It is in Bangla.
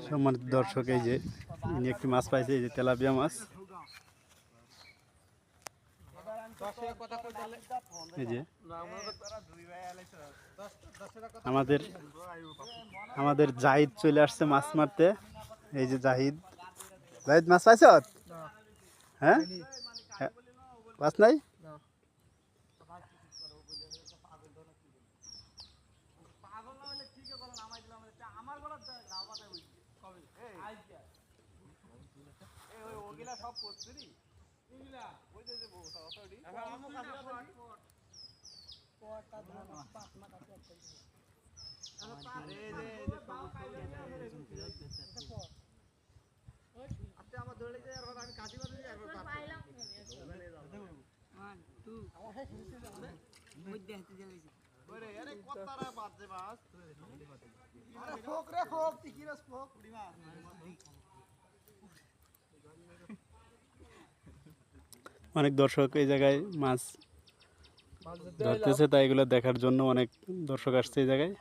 সম্মানিত দর্শক, এই যে ইনি একটি মাছ পাইছে, এই যে তেলাপিয়া মাছ। এই যে আমাদের আমাদের জাহিদ চলে আসছে মাছ মারতে। এই যে জাহিদ, জাহিদ মাছ পাইছ? হ্যাঁ, মাছ নাই? অনেক দর্শক এই জায়গায় মাছ ধরতেছে, তাই এগুলো দেখার জন্য অনেক দর্শক আসছে এই জায়গায়।